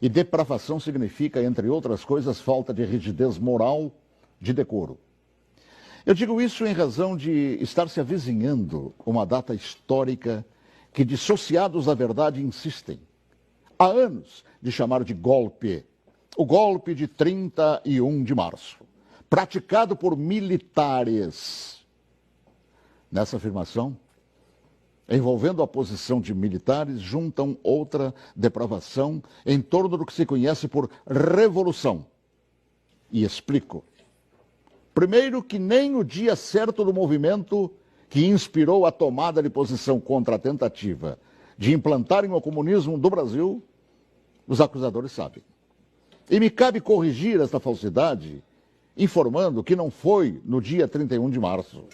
E depravação significa, entre outras coisas, falta de rigidez moral, de decoro. Eu digo isso em razão de estar se avizinhando uma data histórica que dissociados da verdade insistem, há anos, de chamar de golpe. O golpe de 31 de março, praticado por militares. Nessa afirmação, envolvendo a posição de militares, juntam outra depravação em torno do que se conhece por revolução. E explico. Primeiro, que nem o dia certo do movimento que inspirou a tomada de posição contra a tentativa de implantarem o comunismo do Brasil, os acusadores sabem. E me cabe corrigir esta falsidade, informando que não foi no dia 31 de março.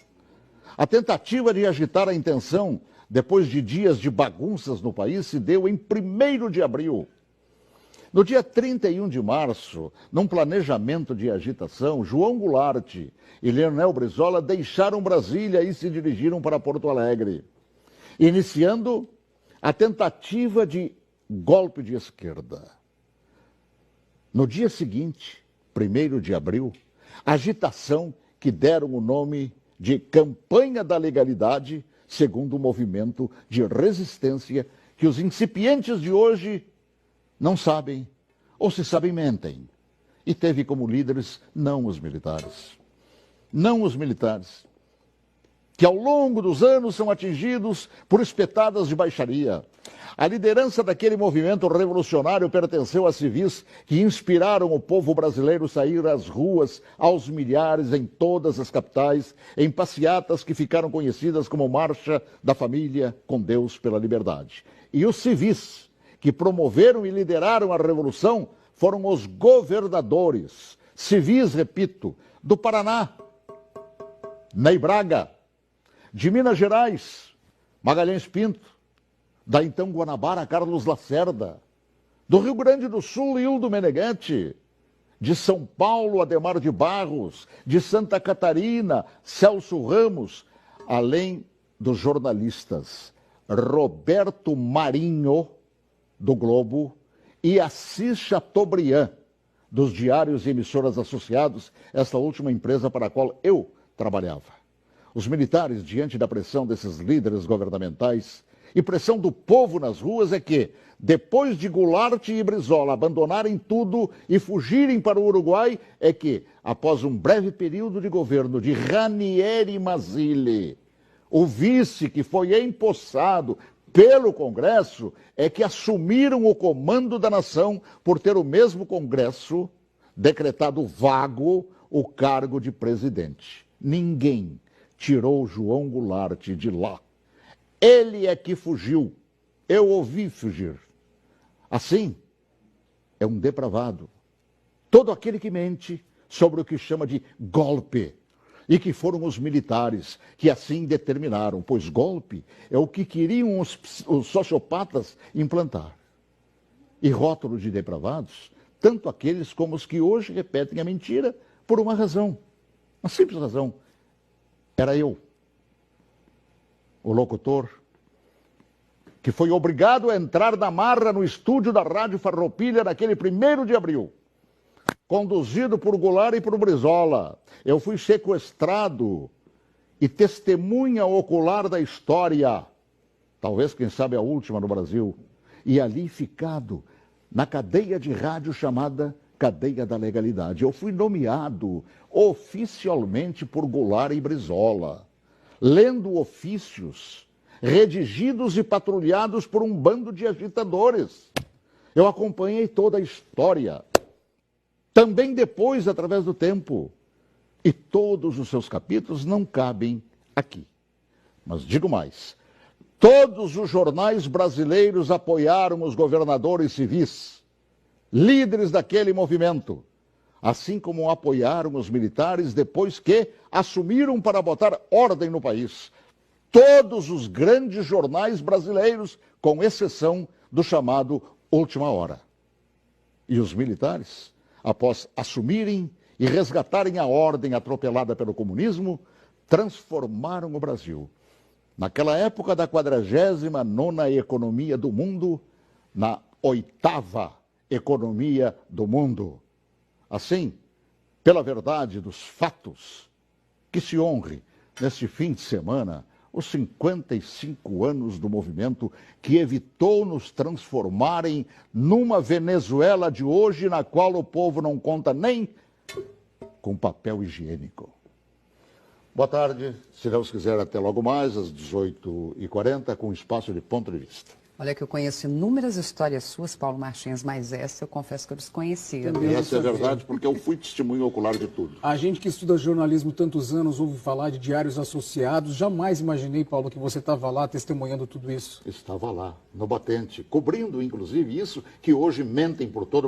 A tentativa de agitar a intenção, depois de dias de bagunças no país, se deu em 1º de abril. No dia 31 de março, num planejamento de agitação, João Goulart e Leonel Brizola deixaram Brasília e se dirigiram para Porto Alegre, iniciando a tentativa de golpe de esquerda. No dia seguinte, 1º de abril, agitação que deram o nome de Campanha da Legalidade, segundo o movimento de resistência que os incipientes de hoje não sabem, ou se sabem, mentem. E teve como líderes não os militares. Não os militares, que ao longo dos anos são atingidos por espetadas de baixaria. A liderança daquele movimento revolucionário pertenceu a civis que inspiraram o povo brasileiro a sair às ruas aos milhares em todas as capitais, em passeatas que ficaram conhecidas como Marcha da Família com Deus pela Liberdade. E os civis que promoveram e lideraram a revolução foram os governadores, civis, repito, do Paraná, Ney Braga, de Minas Gerais, Magalhães Pinto, da então Guanabara, Carlos Lacerda, do Rio Grande do Sul, Hildo Meneghetti, de São Paulo, Adhemar de Barros, de Santa Catarina, Celso Ramos, além dos jornalistas Roberto Marinho, do Globo, e Assis Chateaubriand, dos diários e emissoras associados, esta última empresa para a qual eu trabalhava. Os militares, diante da pressão desses líderes governamentais e pressão do povo nas ruas, é que, depois de Goulart e Brizola abandonarem tudo e fugirem para o Uruguai, é que, após um breve período de governo de Ranieri Mazzilli, o vice que foi empossado pelo Congresso, é que assumiram o comando da nação por ter o mesmo Congresso decretado vago o cargo de presidente. Ninguém tirou João Goulart de lá. Ele é que fugiu. Eu ouvi fugir. Assim, é um depravado. Todo aquele que mente sobre o que chama de golpe. E que foram os militares que assim determinaram, pois golpe é o que queriam os sociopatas implantar. E rótulo de depravados, tanto aqueles como os que hoje repetem a mentira por uma razão, uma simples razão. Era eu, o locutor, que foi obrigado a entrar na marra no estúdio da Rádio Farroupilha naquele 1º de abril. Conduzido por Goulart e por Brizola. Eu fui sequestrado e testemunha ocular da história, talvez, quem sabe, a última no Brasil, e ali ficado na cadeia de rádio chamada Cadeia da Legalidade. Eu fui nomeado oficialmente por Goulart e Brizola, lendo ofícios redigidos e patrulhados por um bando de agitadores. Eu acompanhei toda a história, também depois, através do tempo. E todos os seus capítulos não cabem aqui. Mas digo mais, todos os jornais brasileiros apoiaram os governadores civis, líderes daquele movimento, assim como apoiaram os militares depois que assumiram para botar ordem no país. Todos os grandes jornais brasileiros, com exceção do chamado Última Hora. E os militares, após assumirem e resgatarem a ordem atropelada pelo comunismo, transformaram o Brasil, naquela época da 49ª economia do mundo, na 8ª economia do mundo. Assim, pela verdade dos fatos, que se honre neste fim de semana os 55 anos do movimento que evitou nos transformarem numa Venezuela de hoje, na qual o povo não conta nem com papel higiênico. Boa tarde, se Deus quiser, até logo mais, às 18h40, com espaço de ponto de vista. Olha que eu conheço inúmeras histórias suas, Paulo Martins, mas essa eu confesso que eu desconhecia. Essa é verdade, porque eu fui testemunho ocular de tudo. A gente que estuda jornalismo tantos anos ouve falar de diários associados. Jamais imaginei, Paulo, que você estava lá testemunhando tudo isso. Estava lá, no batente, cobrindo, inclusive, isso que hoje mentem por todo